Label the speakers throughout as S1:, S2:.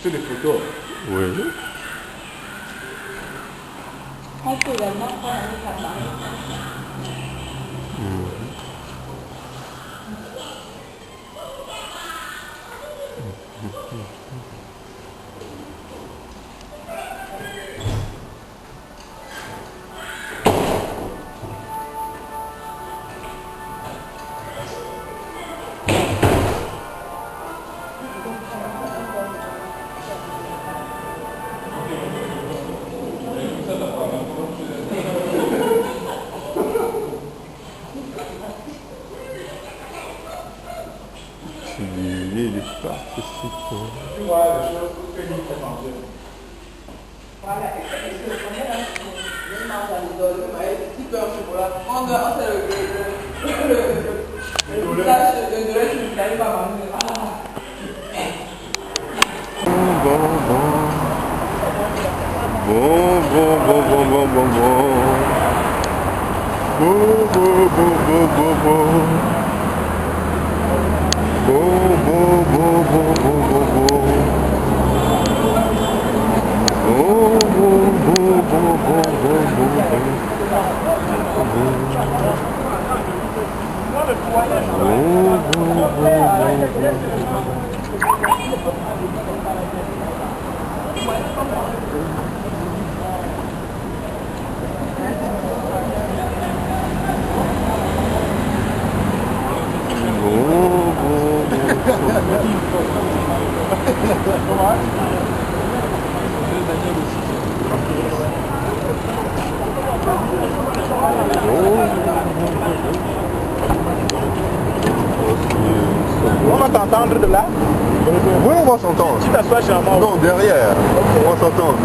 S1: C'est des photos.
S2: Oui.
S3: On peut également prendre un appareil.
S2: Les participants.
S1: Voilà, les choses que nous faut manger.
S3: Voilà, et c'est ce qu'on est là. Je mange à l'idole, petit peu en chocolat. On fait le village de Noël qui n'arrive pas à manger.
S1: On va t'entendre de là?
S2: Oui, on va s'entendre.
S1: Tu t'assois chez moi?
S2: Non, derrière. Okay. On va s'entendre.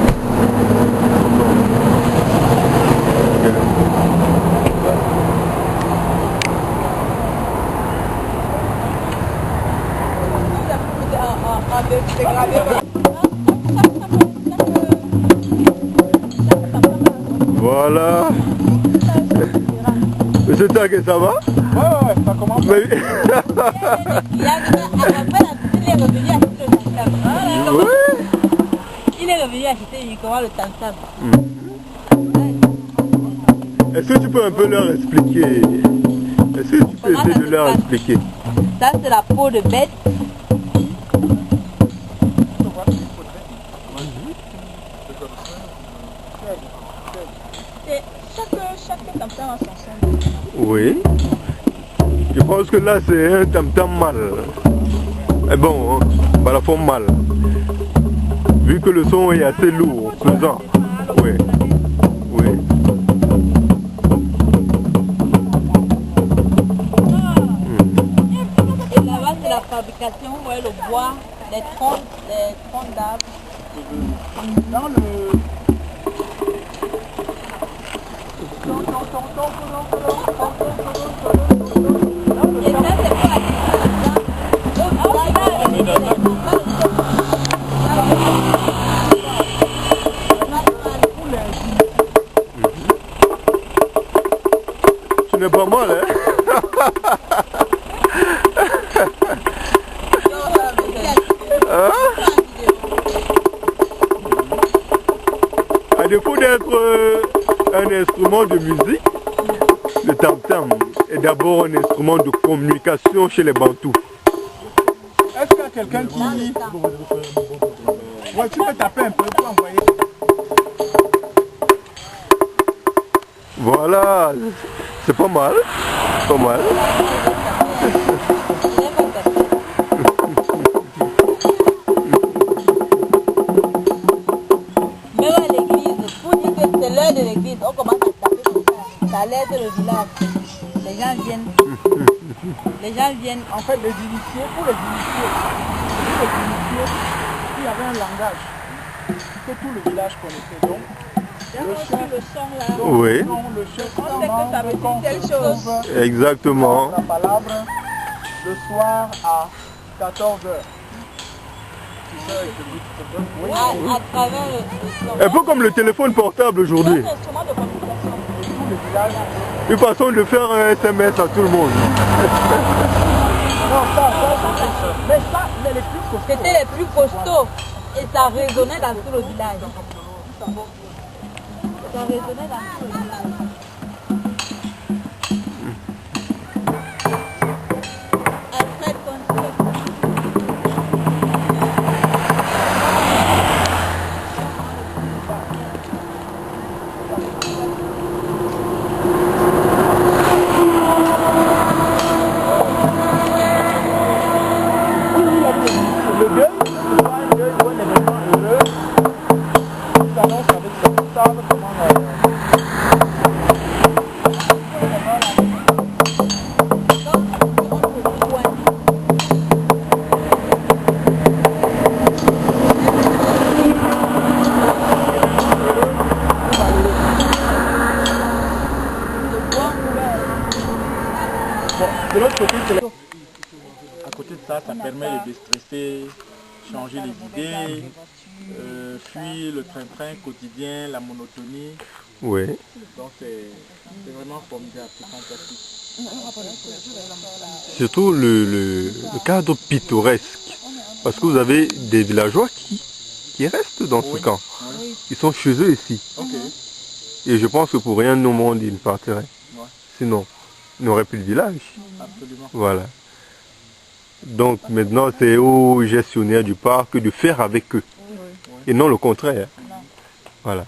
S2: Voilà. Monsieur Tagué, ça va?
S1: Ouais, ça commence.
S2: Mais...
S3: Il est revenu acheter uniquement le tam-tam.
S2: Est-ce que tu peux un peu leur expliquer? Est-ce que tu peux essayer de leur expliquer?
S3: Ça c'est la peau de bête. Chaque tam-tam a son son.
S2: Oui. Je pense que là c'est un tam-tam mâle. Et bon, hein, par la forme mâle. Vu que le son est assez lourd, pesant. Oui. Oui.
S3: Et là-bas c'est la fabrication, vous voyez le bois, les troncs d'arbres.
S1: Dans le...
S3: Et ça c'est pour la
S2: Tu n'es pas mal, hein? À défaut d'être un instrument de musique, le tam-tam est d'abord un instrument de communication chez les Bantous.
S1: Est-ce qu'il y a quelqu'un qui... Ouais, tu peux taper un peu pour envoyer.
S2: Voilà, c'est pas mal, pas mal.
S3: Même à l'église, pour dire que c'est l'heure de l'église, on commence à taper comme ça. Ça l'aide le village. Les gens viennent. Les gens viennent.
S1: En fait, les initiés, pour les initiés, il y avait un langage que tout le village connaissait. Donc,
S3: Le son là.
S2: Oui.
S1: Le chef,
S3: On sait que ça veut dire telle chose.
S2: Exactement.
S1: la palabre le soir à 14h.
S3: Oui. À travers le
S2: Un peu comme le téléphone portable aujourd'hui.
S3: C'est un instrument de communication.
S1: Tout le village.
S2: Une façon de faire un SMS à tout le monde.
S1: Non, ça, mais ça, mais les plus costauds.
S3: C'était les plus costauds. Et ça résonnait dans tout le village. Ça résonnait dans tout le village. Alfred Conte.
S1: Le deuil, c'est pas un deuil ou un événement heureux. Il s'annonce avec sa table, comment bon, de l'autre côté, c'est à côté de ça, ça permet de déstresser, changer les idées, fuir le train-train quotidien, la monotonie.
S2: Oui.
S1: Donc c'est vraiment formidable, c'est fantastique.
S2: Surtout le cadre pittoresque. Parce que vous avez des villageois qui restent dans ce camp.
S1: Oui.
S2: Ils sont chez eux ici.
S1: Ok.
S2: Et je pense que pour rien au monde, ils ne partiraient.
S1: Ouais.
S2: Sinon, il n'aurait plus de village.
S1: Absolument.
S2: Voilà. Donc maintenant, c'est aux gestionnaires du parc de faire avec eux. Et non le contraire. Voilà.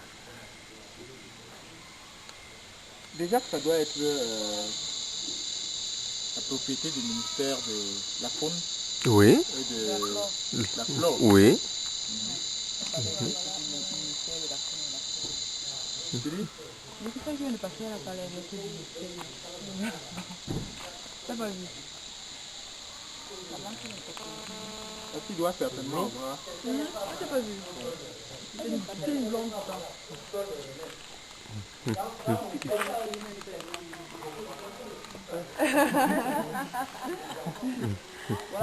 S1: Déjà que ça doit être la propriété du ministère de la faune
S2: Oui.
S1: et de la flore.
S2: Oui.
S1: Tu dis?
S3: Mais c'est ça que je viens de passer à la palais avec le ministère. T'as pas vu?
S1: Ça, tu dois certainement avoir.
S3: T'as pas vu? C'est une blonde, ça.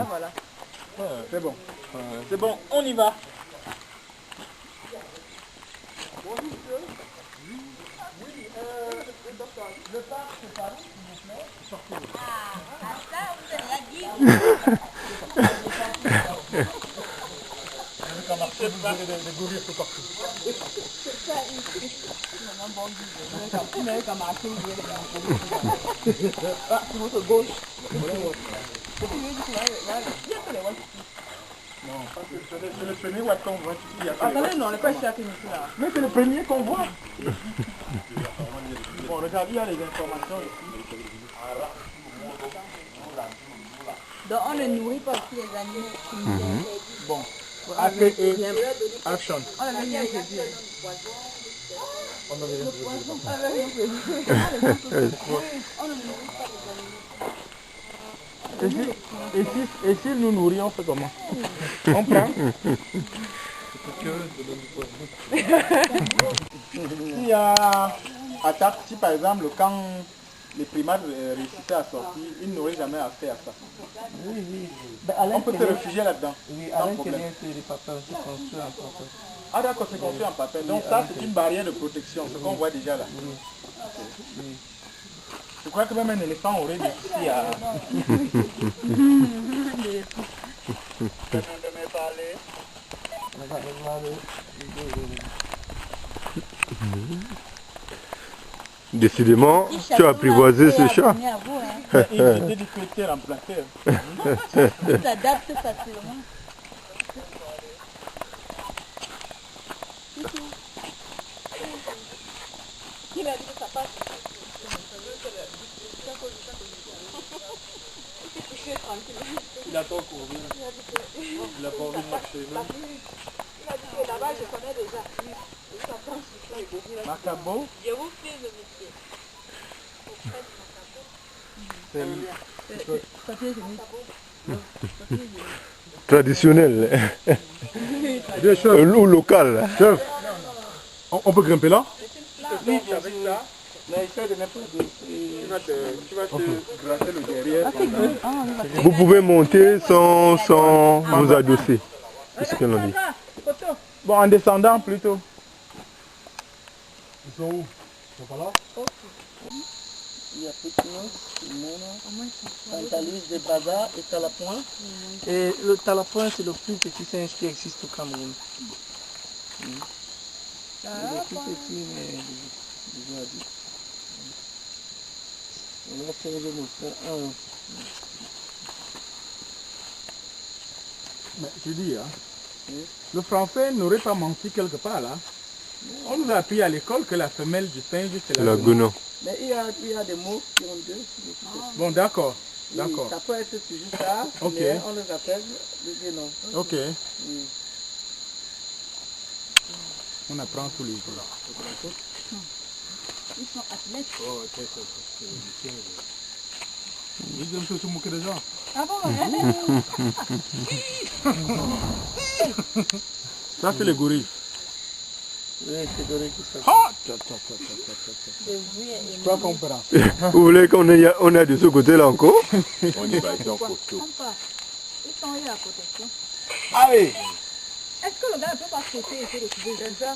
S3: Voilà.
S1: C'est bon. C'est bon, on y va. Le parc, c'est par où, s'il vous plaît? Sortez-le.
S3: Ça, vous avez dit.
S1: Avec un marché, vous aurez des gorilles tout partout.
S3: Ah, c'est votre gauche.
S1: Non, c'est le premier Watson qu'on voit ici.
S3: Attendez, non, on n'est pas ici à Kénichi là.
S1: Mais c'est le premier qu'on voit. Bon, regardez, il y a les informations ici.
S3: Donc on ne nourrit pas aussi les animaux.
S1: Bon, APE, action.
S3: On avait rien prévu.
S1: On avait rien prévu.
S3: On avait rien prévu.
S1: Et si nous nourrions, on fait comment? On prend? S'il y a attaque, si par exemple, quand les primates réussissaient à sortir, ils n'auraient jamais accès à ça.
S4: Oui.
S1: On peut se réfugier là-dedans.
S4: Oui,
S1: sans
S4: avec
S1: problème.
S4: les papas aussi construits en papas.
S1: Ah d'accord, c'est construit en papier. Donc ça, c'est une barrière de protection, ce qu'on voit déjà là. Je crois que même un éléphant aurait des soucis à...
S2: Décidément, tu as apprivoisé ce chat.
S1: Il était du côté remplacé.
S3: Il s'adapte facilement. Il a dit que ça passe.
S1: Il attend qu'on revienne. Il a pas envie de marcher.
S3: Il a dit que là-bas, je connais déjà. Il s'attend sur ça.
S1: Macabo,
S3: Je vous fais le métier.
S2: Traditionnel. Ou local.
S1: chef, on peut grimper là? Oui, avec ça. Mais essaie de mettre tu vas te gratter le derrière.
S2: Vous pouvez monter sans vous adosser. C'est ce que l'on dit.
S1: Bon, en descendant plutôt.
S4: Ils sont où? Ils sont pas là?
S1: Il y
S4: il y a Pétinos, Mono, Pantalus, des Bazars et Talapoint. Et le Talapoint, c'est le plus petit singe qui existe au Cameroun. Il est tout petit, mais déjà dit. On va faire le mot.
S1: Mais je dis, hein, le français n'aurait pas menti quelque part là. On nous a appris à l'école que la femelle du singe c'est la
S2: gono.
S4: Mais il y a des mots qui ont deux.
S1: Bon, d'accord.
S4: Oui,
S1: D'accord.
S4: ça peut être juste ça,
S1: Ok.
S4: mais on les appelle des noms.
S1: Ok.
S4: Oui.
S1: On apprend tous les jours.
S3: Ils sont athlètes.
S1: Oh, ok, ils aiment se moquer des gens.
S3: Ah bon, ouais.
S1: Ça, c'est les gorilles.
S4: Oui, c'est doré qui ça.
S1: Ah!
S3: Je
S1: Toi, comprends.
S2: Vous voulez qu'on est de ce côté-là encore?
S5: On y va, ils sont costauds.
S3: Ils sont eu à protection.
S1: Ah oui!
S3: Est-ce que le gars ne peut pas sauter et se retrouver? C'est ça.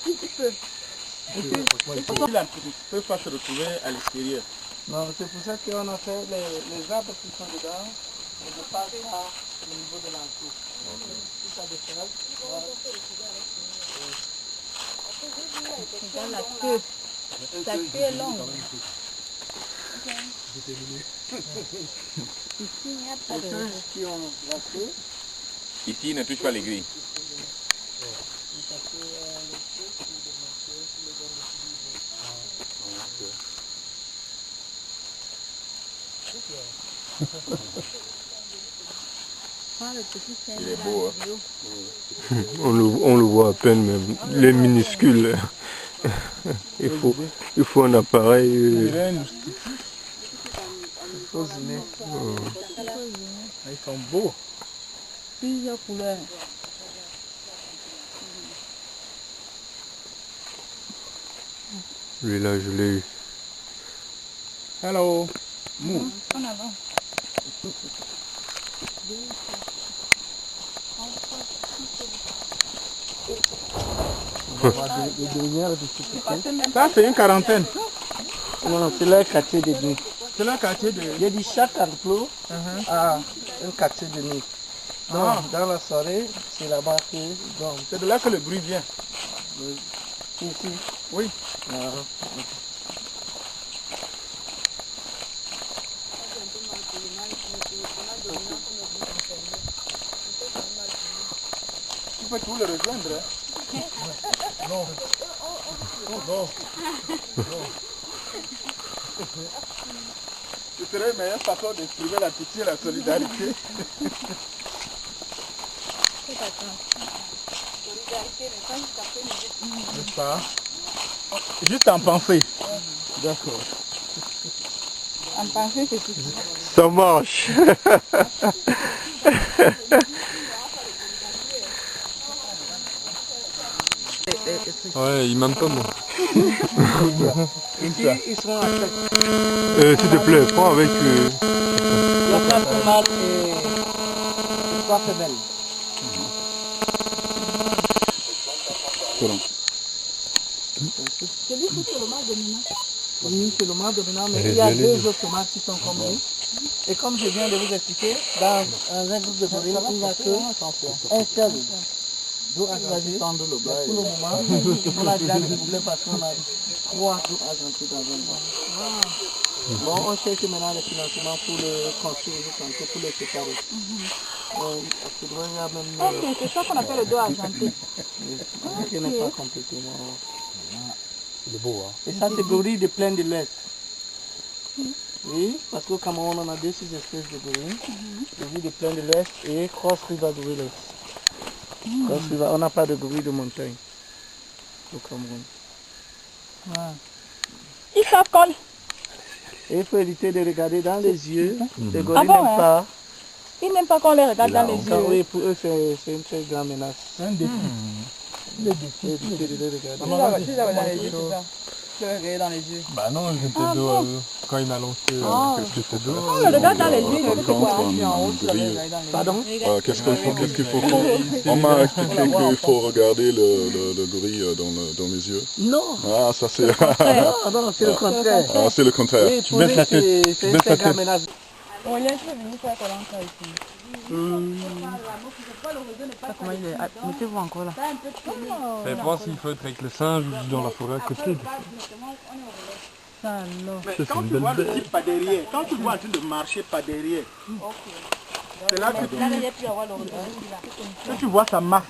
S3: Il peut.
S1: Il ne peut pas se retrouver à l'extérieur.
S4: Non, c'est pour ça qu'on a fait les arbres qui sont dedans, on ne passe pas au niveau de l'entour. Si ça décale,
S3: Dans la queue. Ta queue est longue. Ici, il n'y a pas
S4: les
S3: de...
S4: singes qui ont la queue,
S5: Ici, ils ne touchent pas les grilles.
S3: Prends le petit singe
S5: Il est
S3: dans
S5: beau,
S3: la vidéo.
S2: On le voit à peine, mais il est minuscule. Il faut un appareil.
S1: Il faut zoomer. Ils sont beaux.
S3: Plusieurs couleurs.
S2: Lui là, je l'ai eu.
S1: Hello. Move.
S3: En avant.
S4: les dernières difficultés.
S1: Ça, c'est une quarantaine.
S4: Non, c'est leur quartier de nuit.
S1: C'est le quartier de...
S4: J'ai dit chaque enclos a un quartier de nuit. Donc, dans la soirée, c'est là-bas qu'ils dorment.
S1: C'est de là que le bruit vient.
S4: Ici.
S1: Oui. Tu peux tout le rejoindre. Hein? Non. Non. Ce serait une meilleure façon d'exprimer la pitié et la solidarité. N'est-ce pas? Juste en pensée.
S4: D'accord.
S3: En pensée, c'est tout.
S2: Ça marche. Ouais, il m'aime pas moi.
S4: Ici, ils sont à 7.
S2: S'il te plaît, prends avec...
S4: Il y a 4 mâles et 3 femelles.
S3: Celui qui est le mâle dominant.
S4: Oui, c'est le mâle dominant, mais il y a 2 autres mâles qui sont comme lui. Et comme je viens de vous expliquer, dans un groupe de gorilles, il n'y a qu'un seul. D'eau argentée pour le moment. On a déjà des problèmes parce qu'on a 3 d'eau argentées dans un banc. Bon, on cherche maintenant le financement pour le construire, pour les séparer. Il y a même...
S3: Ok, c'est ça qu'on appelle le dos argenté.
S4: Je n'ai pas complètement...
S1: Il est beau, hein?
S4: Et ça, c'est gorille de plaine de l'Est. Oui, parce qu'au Cameroun, on a 2 espèces de gorilles. Gorille de plaine de l'Est et Cross River Gorillas. Cross River, on n'a pas de gorille de montagne au Cameroun.
S3: Ils savent qu'on...
S4: Et il faut éviter de regarder dans les yeux. Les gorilles
S3: Ah bon,
S4: n'aiment
S3: hein?
S4: pas.
S3: Ils n'aiment pas qu'on les regarde dans les
S4: Ah
S3: yeux.
S4: oui, pour eux, c'est une très grande menace.
S1: C'est un défi.
S4: Éviter de les regarder.
S3: Si j'avais dans les yeux, c'est ça. Je les regarder dans les yeux.
S1: Bah non, je te dois.
S2: quand il a lancé quelques sept d'eau.
S3: Regarde dans les lignes.
S4: Pardon?
S6: Qu'est-ce qu'il faut qu'on... On m'a expliqué qu'il faut regarder le gorille dans les yeux.
S4: Non.
S6: Ah, ça c'est...
S4: Non, c'est le contraire.
S6: Ah, c'est le contraire.
S4: Oui, pour lui, c'est un grand ménage.
S3: On laisse venir faire Koh-Lanta ici. Comment il est? Mettez-vous encore là.
S2: Je pense qu'il faut être avec le singe ou dans la forêt à côté.
S3: Ça alors.
S1: Mais quand tu vois le type pas derrière, quand tu vois en train de marcher pas derrière, c'est là que tu vois sa masse.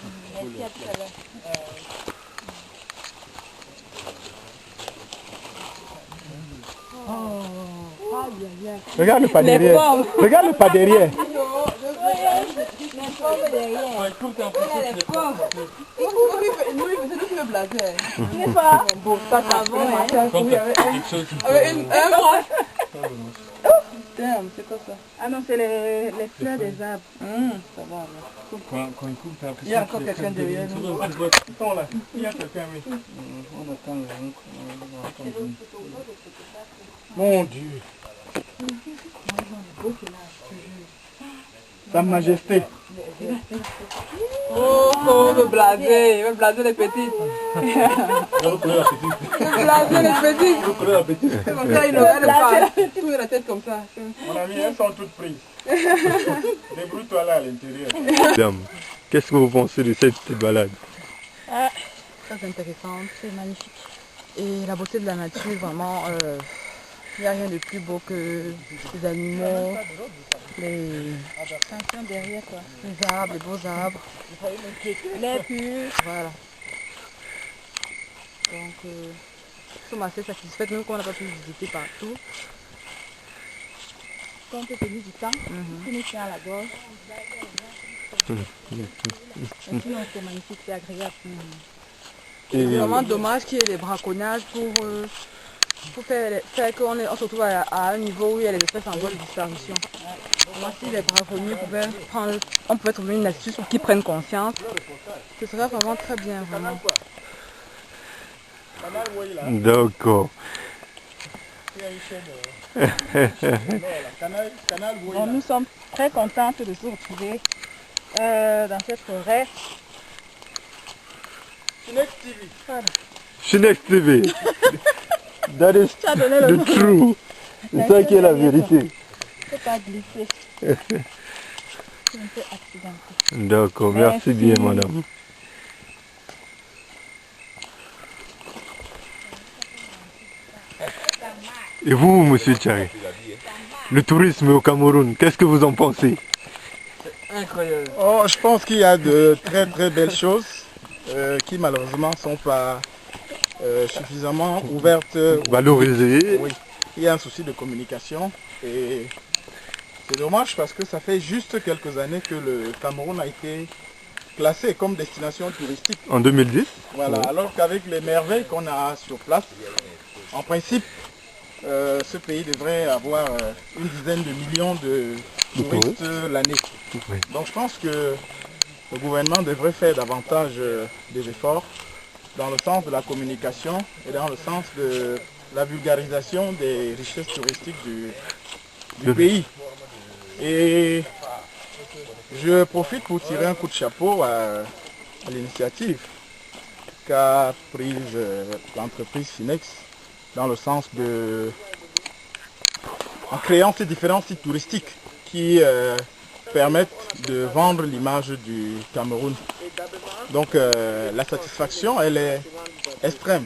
S1: Regarde le pas derrière. Regarde le pas derrière.
S3: C'est quoi ça? Ah non, c'est les fleurs des arbres. Ça va.
S2: Quand il coupe, t'as l'impression
S4: Il y a encore quelqu'un derrière nous.
S1: Ils sont là. Il y a quelqu'un, oui.
S4: On attend.
S1: Mon Dieu. Sa Majesté.
S3: Oh, me blaser les petites. Blaser les petites. C'est comme ça, il ne regarde pas. Tourne la tête comme ça.
S1: Mon ami, elles sont toutes prises. Débrouille-toi là à l'intérieur.
S2: Madame, qu'est-ce que vous pensez de cette petite balade?
S3: Très intéressante, c'est magnifique. Et la beauté de la nature, vraiment, il n'y a rien de plus beau que les animaux, les derrière quoi, les arbres, les beaux arbres, l'air pur, voilà. Donc, nous sommes assez satisfaits, même qu'on n'a pas pu visiter partout. Compte tenu du temps, qui nous tient à la gorge. Et sinon, c'est magnifique, c'est agréable. C'est vraiment dommage qu'il y ait des braconnages pour faire qu'on se retrouve à un niveau où il y a les espèces en voie de disparition. Moi, si les braconniers pouvaient prendre, on pouvait trouver une astuce pour qu'ils prennent conscience, ce serait vraiment très bien, vraiment.
S2: D'accord.
S3: Bon, nous sommes très contentes de se retrouver dans cette forêt.
S2: Shinex TV. That is
S3: Tu as donné le
S2: the true. C'est ça qui est la vérité.
S3: Je ne peux pas glisser. C'est un peu accidenté.
S2: D'accord, merci bien madame. Et vous, monsieur Tchari, le tourisme au Cameroun, qu'est-ce que vous en pensez?
S4: Incroyable.
S1: Oh, je pense qu'il y a de très très belles choses qui malheureusement ne sont pas suffisamment ouvertes.
S2: Valorisé.
S1: Oui, il y a un souci de communication et c'est dommage parce que ça fait juste quelques années que le Cameroun a été classé comme destination touristique.
S2: En 2010.
S1: Voilà, alors qu'avec les merveilles qu'on a sur place, en principe, ce pays devrait avoir une dizaine de millions de touristes l'année.
S2: Oui.
S1: Donc je pense que le gouvernement devrait faire davantage des efforts dans le sens de la communication et dans le sens de la vulgarisation des richesses touristiques du pays. Et je profite pour tirer un coup de chapeau à l'initiative qu'a prise l'entreprise Finex dans le sens de, en créant ces différents sites touristiques qui permettent de vendre l'image du Cameroun. Donc la satisfaction, elle est extrême,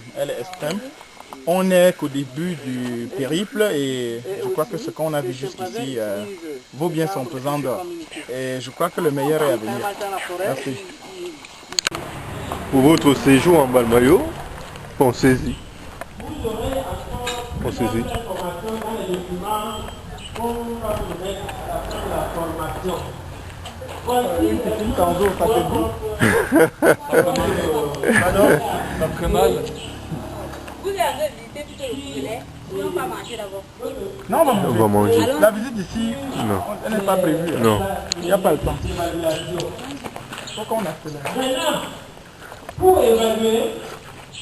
S1: On n'est qu'au début du périple et je crois que ce qu'on a vu jusqu'ici vaut bien son pesant d'or. Et je crois que le meilleur est à venir. Merci.
S2: Pour votre séjour en Balmayo, pensez-y. Pensez-y.
S1: C'est une canzo, ça fait beau.
S2: Ça ferait mal.
S3: Vous avez visité plutôt le poulet, on va manger d'abord.
S1: Non,
S2: On va manger.
S1: La visite ici,
S2: Non.
S1: elle n'est pas prévue.
S2: Non.
S1: Il n'y a pas le temps. Pourquoi on a fait là?
S7: Maintenant, pour évaluer,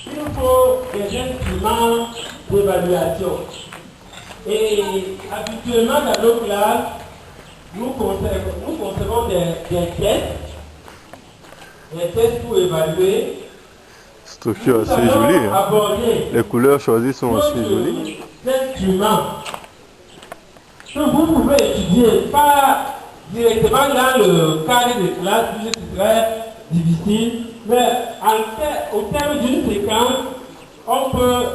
S7: il faut des instruments d'évaluation. Et habituellement dans nos classes, nous concevons des tests pour évaluer.
S2: Structure assez jolie. Hein. Les couleurs choisies sont assez jolies.
S7: Instruments que vous pouvez étudier, pas directement dans le cadre de classe, c'est très difficile, mais au terme d'une séquence, on peut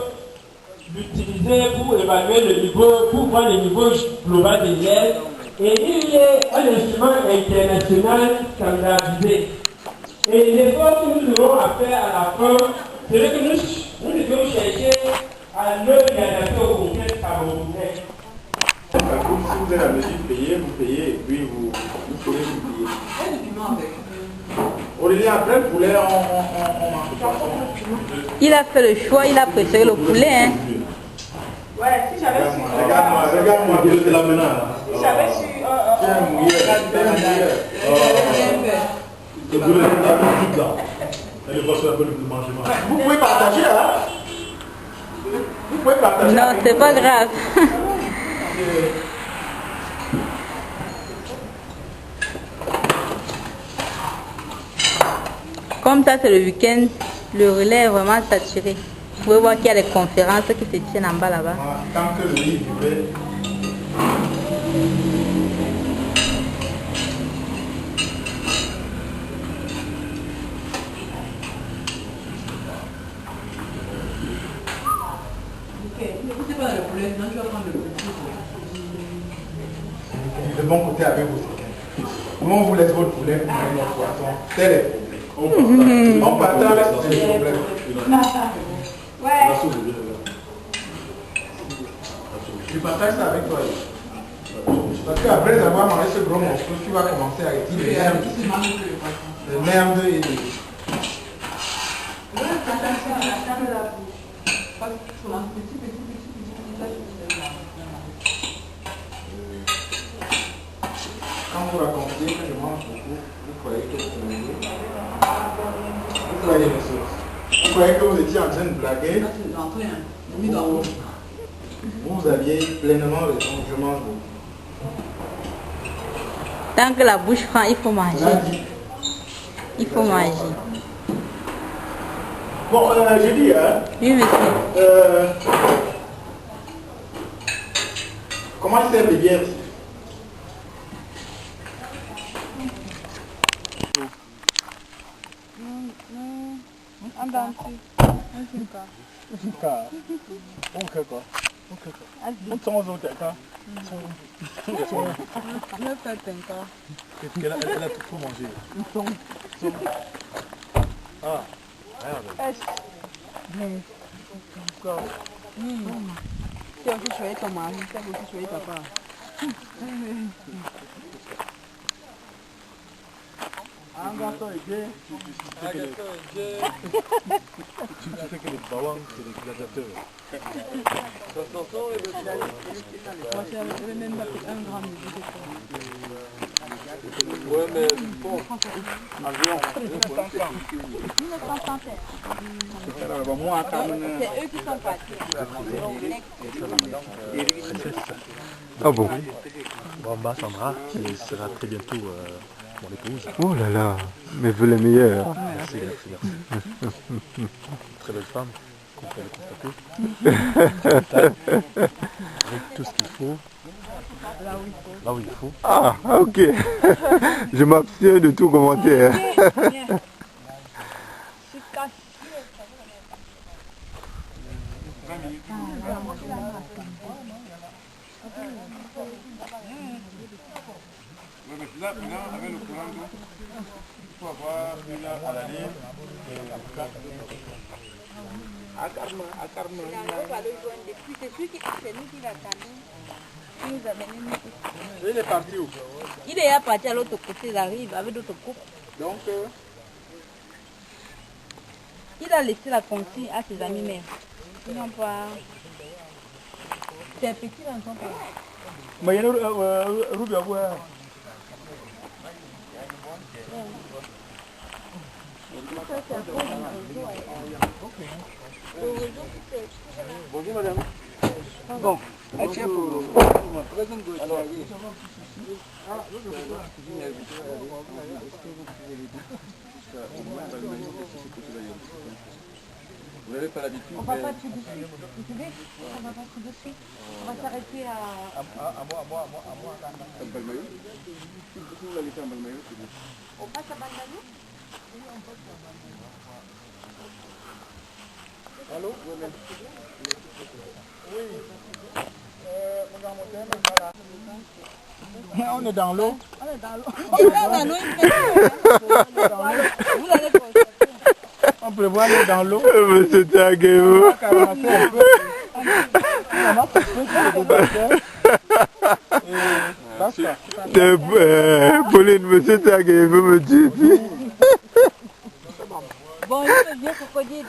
S7: l'utiliser pour évaluer le niveau, pour voir le niveau global des élèves. Et il y a un instrument international standardisé. Et l'effort que nous aurons à faire à la fin, c'est que nous devons chercher à le réadapter au contexte camerounais.
S1: Si vous êtes à mesure de payer, vous payez et puis vous pouvez publier. Aurélie, après le poulet, on mange pas.
S8: Il a fait le choix, il a préféré le poulet. Hein.
S3: Ouais, si j'avais su.
S1: Regarde-moi, c'est la menace.
S3: Si j'avais su.
S1: Vous pouvez partager, hein? Vous pouvez partager.
S8: Non, c'est pas grave. Comme ça, c'est le week-end, le relais est vraiment saturé. Vous pouvez voir qu'il y a des conférences qui se tiennent en bas là-bas.
S1: Tant que le riz durait. De bon côté avec vos séquelles. Nous on vous laisse votre poulet pour manger notre poisson. Tel est le problème. On partage, c'est le problème. Je partage ça avec toi. Parce qu'après avoir mangé ce gros morceau, tu vas commencer à étirer les merdes et les... Quand vous racontez que je mange beaucoup, vous croyez que vous mangez. Vous croyez les choses. Vous croyez que vous étiez en train de blaguer. Vous aviez pleinement raison, je mange beaucoup.
S8: Tant que la bouche prend, il faut manger. Il faut manger.
S1: Bon, je dis, hein.
S8: Oui, monsieur.
S1: Comment ils servent les bières? Elle a tout pour manger. Ah, regarde.
S3: Tu as aussi choisi ton mari, tu as aussi choisi ta part.
S1: Un gâteau est gay. Tu sais que les bawang, c'est des gladiateurs.
S3: Moi, je n'avais même pas fait 1 gramme de budget.
S1: Ouais, mais bon. Environ.
S3: C'est eux qui sont partis.
S2: Ah bon?
S6: Bamba Sandra, qui sera très bientôt mon épouse.
S2: Oh là là, mais vous les meilleurs.
S6: Merci, merci. Très belle femme, comme vous pouvez le constater. Avec tout ce qu'il faut. Là où il faut.
S2: Ah, ok. Je m'abstiens de tout commentaire.
S1: Là, avec le courant d'eau, il faut avoir une à la ligne et à Carmen.
S8: C'est nous qui l'attendons.
S1: Il est parti où?
S8: Il est déjà parti à l'autre côté, il arrive avec d'autres coupes.
S1: Donc,
S8: il a laissé la consigne à ses amis mères. Ils n'ont pas... C'est petit dans son pays.
S1: mais il y a un Ruby à voir. Bonjour madame.
S4: Bon, tiens pour
S5: Vous n'avez pas l'habitude.
S8: On va pas tout de suite. Vous savez, on va pas tout de suite. On va s'arrêter à...
S5: Balmaillot. Si vous la laissez en Balmaillot, c'est bien.
S8: On passe à Balmaillot? Oui, on passe à Balmaillot.
S1: Allô? Oui. On est dans l'eau.
S8: On est dans l'eau. Vous allez constater.
S1: On prévoit aller dans l'eau.
S2: Monsieur Taguevo. Pauline, monsieur Taguevo me dit.
S8: Bon, il est vieux crocodile.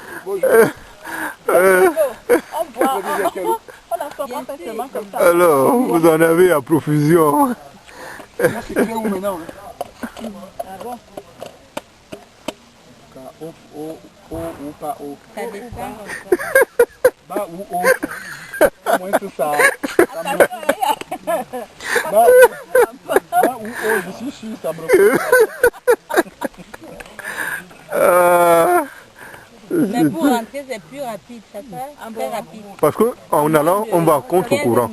S8: On boit. On a pas seulement comme ça.
S2: Alors, vous en avez à profusion.
S4: c'est où maintenant?
S8: Ah bon?
S1: Ou pas haut.
S8: Ça descend.
S1: Bas ou haut. Au moins c'est ça. Bas ou haut, je suis sûr, ça me
S8: Mais pour rentrer, c'est plus rapide. Ça fait très rapide.
S2: Parce qu'en allant, on va contre courant.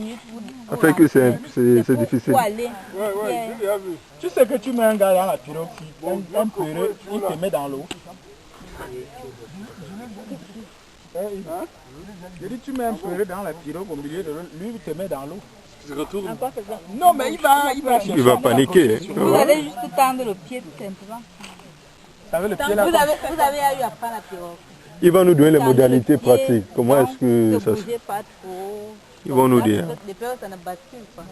S2: Ça fait que c'est difficile.
S8: Pour aller.
S1: Ouais, tu sais que tu mets un gars dans la pirogue, un peureux, il te met dans l'eau. Je dis, tu mets un peureux dans la pirogue au milieu de l'eau, lui il te met dans l'eau. Non, mais il va chercher.
S2: Il va paniquer.
S8: Vous allez juste tendre le pied tout simplement.
S1: Le pied là.
S8: Vous avez eu à prendre la pirogue.
S2: Il va nous donner les modalités pratiques. Comment est-ce que ça se...
S8: Ne bougez pas trop.
S2: Ils vont nous dire.
S8: Les peurs, ça ne bascule pas.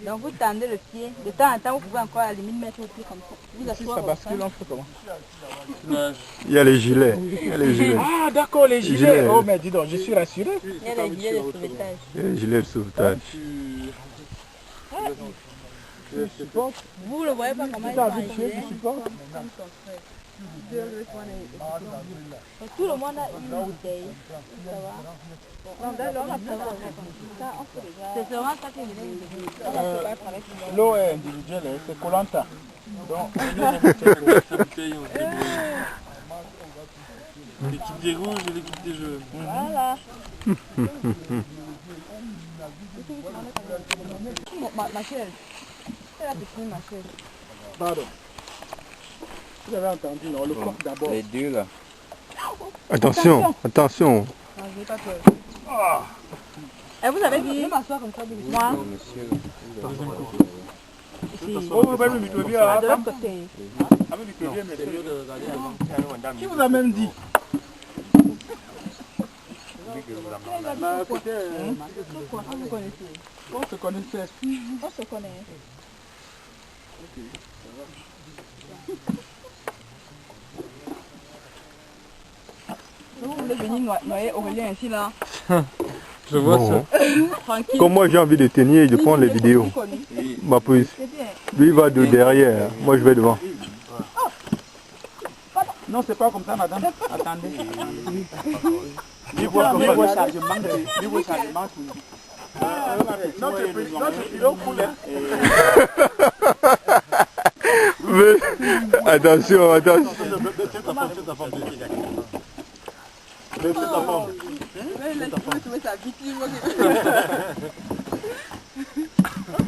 S8: Donc vous tendez le pied. De temps en temps, vous pouvez encore à la limite mettre le pied comme ça. Vous
S1: Si ça bascule, on fait comment?
S2: Il y a les gilets.
S1: Ah d'accord, les gilets. Oh mais dis donc, je suis rassuré.
S8: Il y a les gilets de sauvetage.
S2: Il y a les gilets de sauvetage.
S8: Vous ne voyez pas comment ils sont en gilet. Tout le monde a une bouteille. C'est vraiment ça que je veux dire.
S1: L'eau est individuelle, c'est Koh-Lanta. Donc,
S6: l'équipe des rouges et l'équipe des jaunes.
S8: Voilà. Ma chérie, c'est la petite ma chérie.
S1: pardon. Vous avez entendu, non, le coq d'abord.
S5: Les deux là.
S2: Attention.
S8: Non, j'ai pas peur. Et vous avez dit m'asseoir comme ça, moi.
S1: Oh, vous avez mis le bien.
S8: De l'autre côté.
S1: Qui vous a même dit? On se connaissait.
S8: On se connaît. Vous voulez venir noyer Aurélien ici là?
S6: Je vois ça.
S8: Tranquille.
S2: Comme moi j'ai envie de tenir et de prendre les vidéos. Ma prise. Lui il va de derrière, moi je vais devant.
S1: Non, c'est pas comme ça, madame. Attendez. Niveau chargement. Notre bureau coule.
S2: Mais, attention.
S1: On te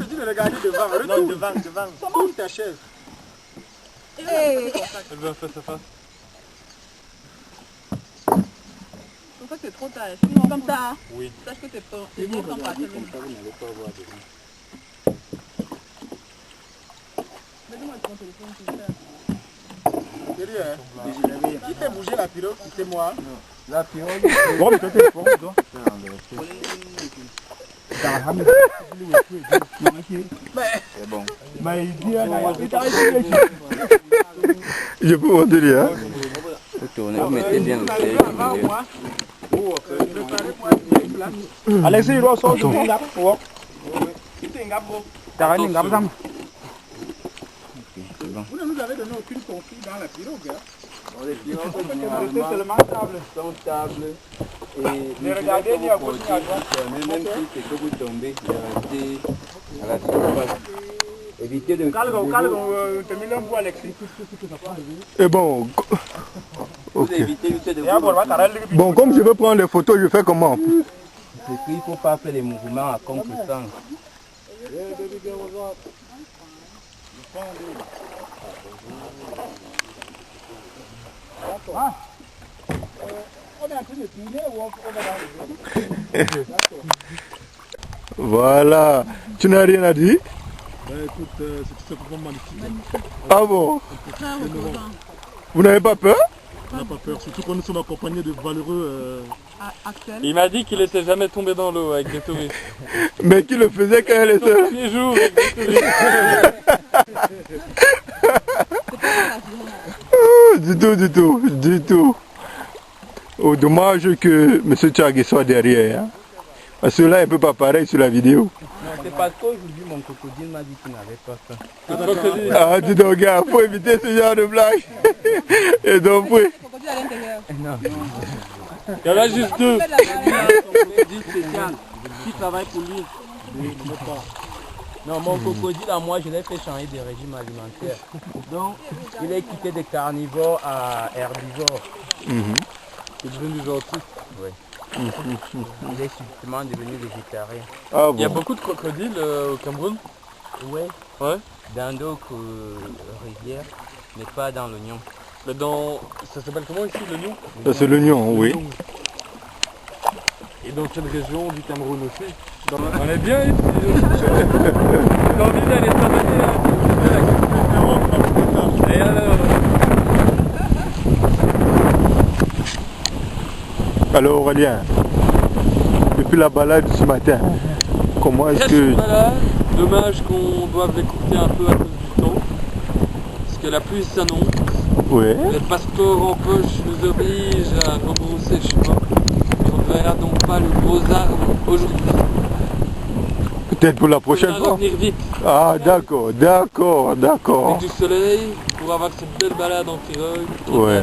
S1: dit de regarder devant. Retourne devant. Tourne ta chaise.
S6: Elle veut un face à face.
S8: En fait, c'est trop tard. Sinon, comme ça, hein?
S6: Oui.
S8: Sache que t'es peur. C'est bon, sans passer. Donne-moi ton téléphone, c'est ça.
S1: Sérieux, hein? Qui fait bouger la pirogue? C'est moi. La pirogue. Bon, peut-être bon.
S5: C'est bon.
S1: Mais il dit,
S2: Je peux vous dire, hein?
S5: Vous tournez, vous mettez bien le siège au milieu.
S1: Alexis, il doit sortir du gap. Vous ne nous avez donné aucune consigne dans la pirogue. Les pirogues, sont seulement stables.
S5: Et regardez, il y a même si c'est que vous tombez, restez à la surface. Évitez de...
S2: Et bon,
S5: Vous
S2: ok.
S5: évitez de...
S2: Bon, comme je veux prendre les photos, je fais comment?
S5: C'est qu'il ne faut pas faire les mouvements à contre-sens.
S2: Voilà. Tu n'as rien à dire?
S6: Écoute, c'est tout simplement magnifique.
S2: Ah bon? Vous n'avez pas peur?
S6: On n'a pas peur, surtout quand nous sommes accompagnés de valeureux...
S9: Il m'a dit qu'il n'était jamais tombé dans l'eau avec des touristes.
S2: Mais qui le faisait quand elle était seule?
S9: Tous les jours avec des touristes.
S2: Du tout. Oh, dommage que M. Tchagui soit derrière. Hein. Parce que là, il ne peut pas paraître sur la vidéo.
S5: Non, c'est parce qu'aujourd'hui, mon crocodile m'a dit qu'il n'avait pas ça.
S2: Ah, dis donc, gars, il faut éviter ce genre de blague. Et donc, oui.
S5: Non.
S9: Il y en a juste deux.
S5: Qui travaille pour lui? Non, mon crocodile à moi, je l'ai fait changer de régime alimentaire. Donc, il est quitté de carnivore à herbivore.
S9: Il est devenu gentil.
S5: Oui. Il est subtilement devenu végétarien.
S2: Ah bon.
S9: Il y a beaucoup de crocodiles au Cameroun.
S5: Oui.
S9: Ouais.
S5: Dans d'autres rivières, mais pas dans l'oignon.
S9: Mais dans... Ça s'appelle comment ici, l'oignon?
S2: Ça, c'est l'oignon, oui.
S9: Et dans quelle région du Cameroun aussi? On est bien ici. J'ai envie d'aller travailler. Et alors...
S2: Alors Aurélien, depuis la balade ce matin, comment est-ce que...
S9: Voilà, dommage qu'on doive l'écouter un peu à cause du temps, parce que la pluie s'annonce,
S2: Oui.
S9: les passeports en poche nous obligent à rebrousser chemin, on ne verra donc pas le gros arbre aujourd'hui.
S2: Peut-être pour la prochaine fois.
S9: Venir vite,
S2: Ah d'accord.
S9: avec du soleil, pour avoir cette belle balade en pirogue,
S2: Ouais.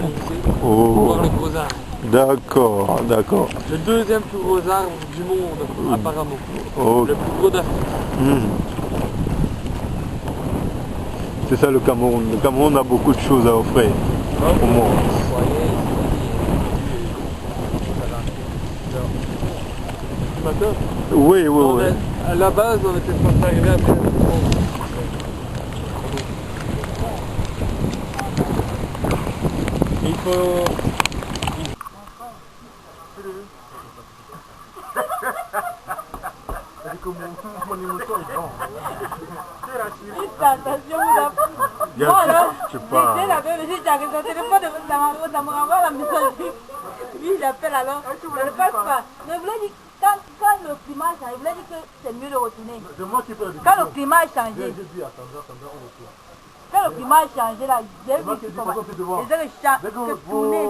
S9: pour
S2: Oh,
S9: voir le gros arbre.
S2: d'accord.
S9: Le deuxième plus gros arbre du monde, apparemment.
S2: Oh.
S9: Le plus gros d'Afrique.
S2: C'est ça le Cameroun. Le Cameroun a beaucoup de choses à offrir au monde. Oui.
S9: À la base, on était censé arriver à il faut...
S2: Je sais pas.
S10: Lui, il appelle alors, je ne passe pas. Mais il voulait dire, quand le climat a changé, il voulait dire que c'est mieux de retourner. Quand le climat a changé, quand le climat a changé, là, j'ai vu que tourner.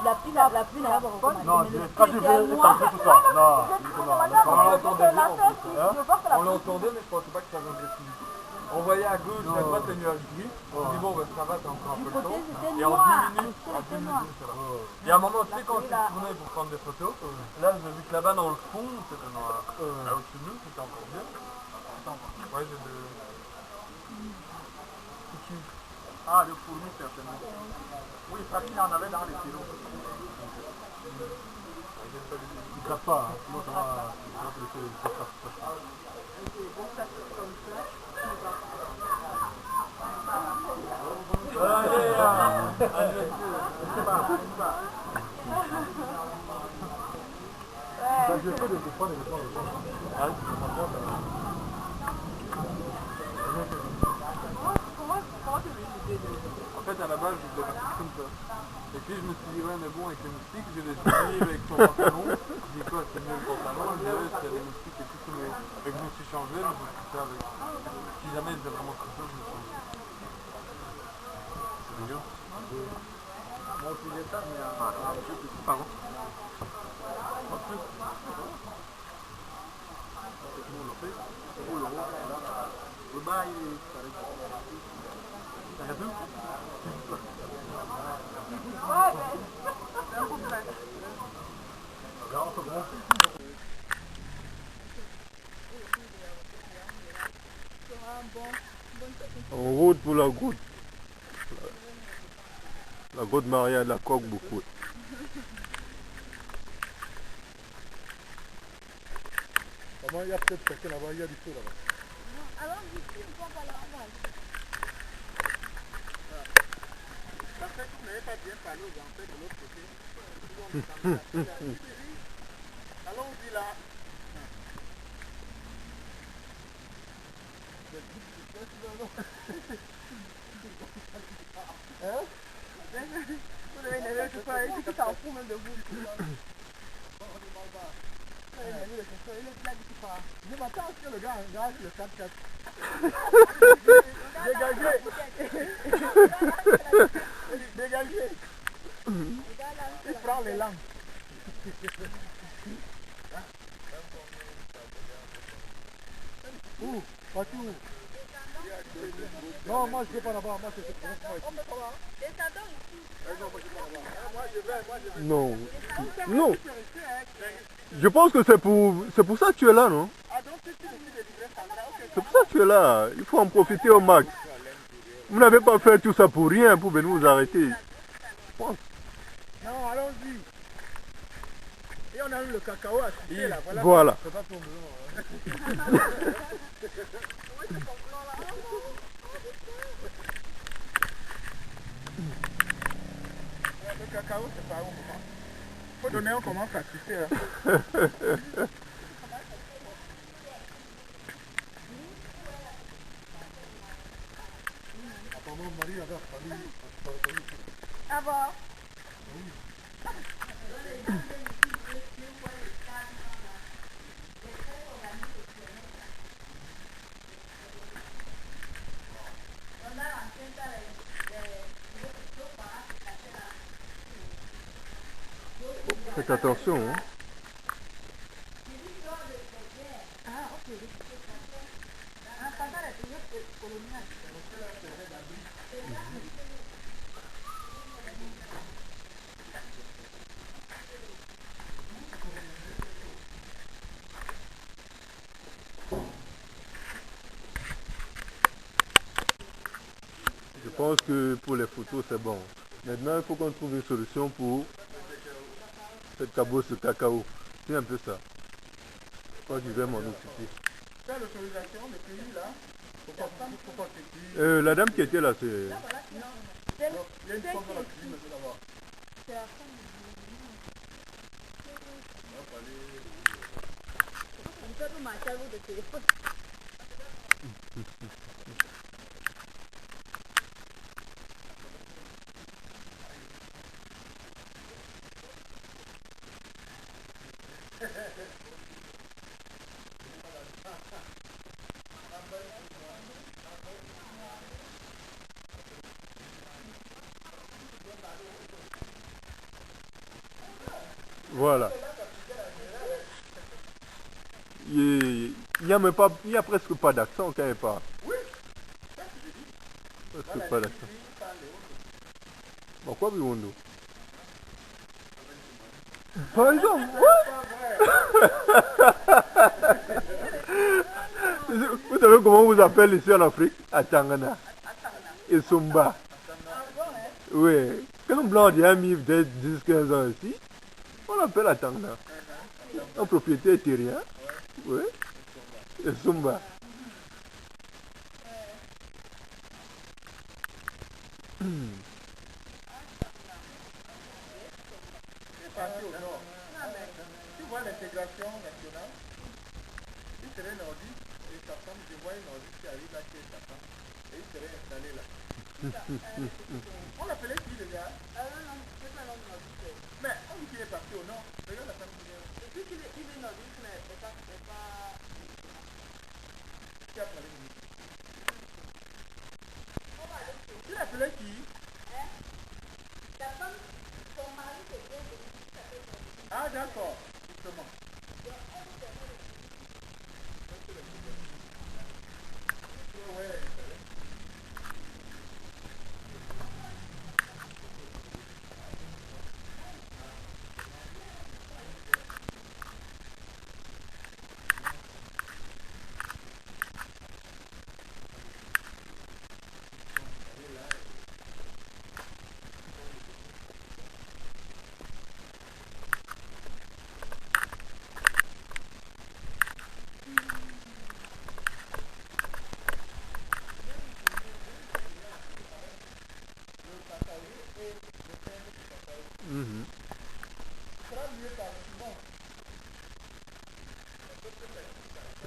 S10: La pluie n'a pas beaucoup.
S6: Non, quand tu veux étancher tout ça, non. On l'entendait, mais je ne pensais pas que ça viendrait si vite. On voyait à gauche, à droite les nuages gris. On dit bon, ben, ça va, t'as encore un peu de temps. Et en 10 minutes, ça va. Il y a un moment, tu sais, quand je suis tourné pour prendre des photos, là, j'ai vu que là-bas dans le fond, c'était noir. Là au-dessus de nous, c'était encore bien. Ouais, j'ai de... Ah, le fourmi, certainement. Oui, parce qu'il en avait dans les kilos. Il ne casse pas, hein. Sinon ça va te laisser le casse. En fait, à la base, je voulais partir comme ça. Et puis je me suis dit, ouais, mais bon, avec les moustiques, j'ai des soucis avec son pantalon. Je dis quoi, c'est mieux le pantalon? Je dis, ouais, s'il y a des moustiques et tout, mais je me suis changé, mais je me suis fait avec. Si jamais il était vraiment comme ça, je me suis changé. C'est dur. Moi aussi, j'ai ça, mais pardon. Le bas, il est... Ça
S2: la grotte. La grotte Maria de la Coque beaucoup.
S6: Comment il y a peut-être quelqu'un là-bas, il y a du feu là-bas.
S10: Alors, ici, on va pas là-bas.
S1: Parce que vous n'avez pas bien parlé aux enfants de l'autre côté. Allons-y là.
S3: Vous avez énervé, je crois, il s'en fout même de vous.
S6: Je m'attends à ce que le gars engage le 4x4. Dégagez. Dégagez. Il prend les lampes. Où? Parti où? Non, moi je vais pas là-bas. Moi c'est
S10: Descendons ici.
S2: Non. Non. Je pense que c'est pour ça que tu es là, non? C'est pour ça que tu es là. Il faut en profiter au max. Vous n'avez pas fait tout ça pour rien, pour venir vous arrêter.
S6: Non, allons-y. Et on a eu le cacao à citer là.
S2: Voilà.
S6: C'est pas pour nous. Le cacao, c'est pas où. Faut donner, on commence à citer. Apparemment, Marie avait fallu.
S10: Ah bon?
S2: Faites attention, hein. Je pense que pour les photos c'est bon. Maintenant il faut qu'on trouve une solution pour cette cabosse de cacao. C'est un peu ça. Je crois que je vais m'en occuper.
S6: C'est l'autorisation de pays là. Pourquoi c'est
S2: La dame qui était là, c'est...
S6: Il y a une femme dans la cuisine, je vais la voir.
S10: C'est la femme. On peut nous marcher avec le téléphone.
S2: Voilà. Il n'y a presque pas d'accent quand il parle. Presque pas d'accent. Pourquoi Biwondo? Par exemple, vous savez comment on vous appelle ici en Afrique? À Tangana. Et Sumba. Oui. Quand un blanc dit un mif de 10-15 ans ici, on l'appelle à Tangana. Un propriétaire terrien. Oui. Et Sumba.
S6: Tu vois l'intégration nationale, il serait nordiste et sa femme, je vois une nordiste qui arrive là, qui est sa femme, et il serait installé là. On l'appelait qui déjà? Non, c'est pas l'homme nordiste. Mais on dit qu'il est parti au nord. Regarde la femme qui vient.
S3: Il est nordiste, mais c'est pas...
S6: Qui a parlé de lui? Tu l'appelais qui?
S10: Ta femme, son mari, c'est bien de lui, ça fait nordiste.
S6: Ah d'accord, justement.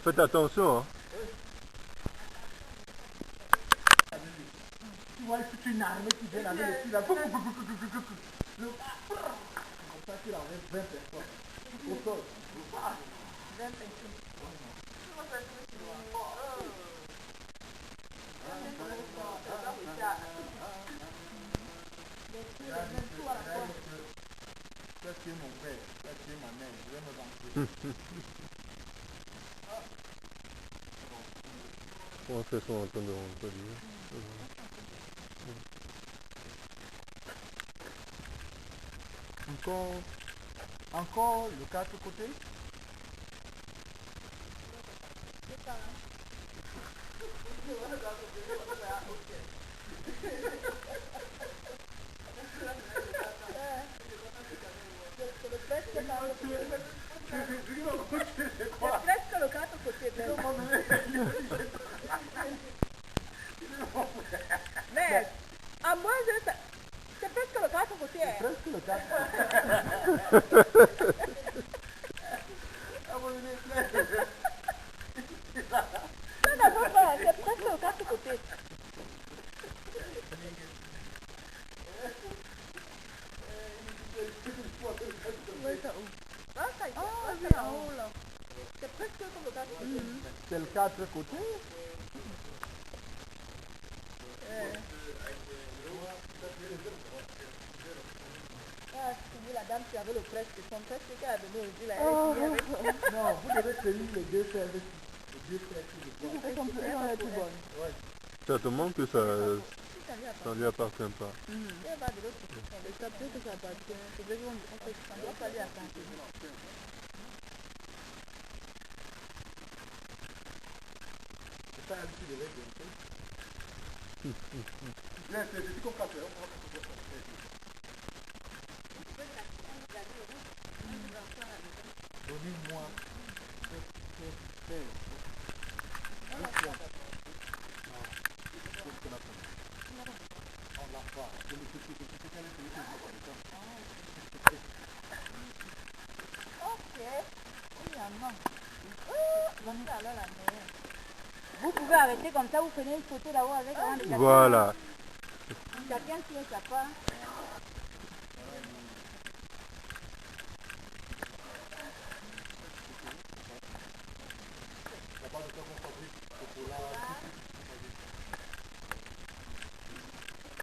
S2: Faites attention. Hein.
S4: Tu vois toute une armée qui vient avec les filles là. Comme ça qu'il enlève 20 personnes. Au sol. 20 personnes. Ça tu es mon père, ça tu es ma mère, je vais me lancer.
S2: On fait ça en train de rentrer.
S1: Encore le 4 côtés.
S10: C'est presque le 4 côtés. Mais, à moi, c'est presque le 4 côtés. C'est presque le 4 c'est presque le 4 côtés. C'est presque comme le 4 côtés.
S1: C'est le 4 côtés.
S10: La dame qui avait le presque, son presque qu'elle a donné aujourd'hui, là,
S1: non, vous devez tenir les deux frères. Les deux frères qui le font.
S2: Ça te montre que ça ne lui appartient pas.
S10: Elle va de l'autre côté. Ça peut que ça appartient. C'est vrai qu'on doit pas lui appartenir.
S1: C'est pas elle qui devait grimper. C'est comme ça. Donnez-moi.
S10: Vous pouvez arrêter comme ça, vous prenez une photo là-haut avec un de
S2: Voilà.
S10: chacun tient sa part.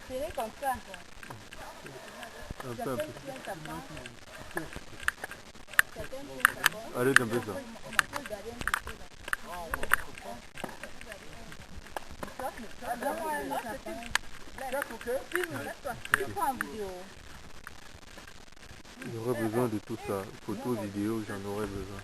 S10: Serrez comme ça.
S2: Un peu,
S10: Chacun tient sa part. Chacun tient sa part.
S2: Allez, un peu ça. J'aurais besoin de tout ça. Photos, vidéos, j'en aurais besoin.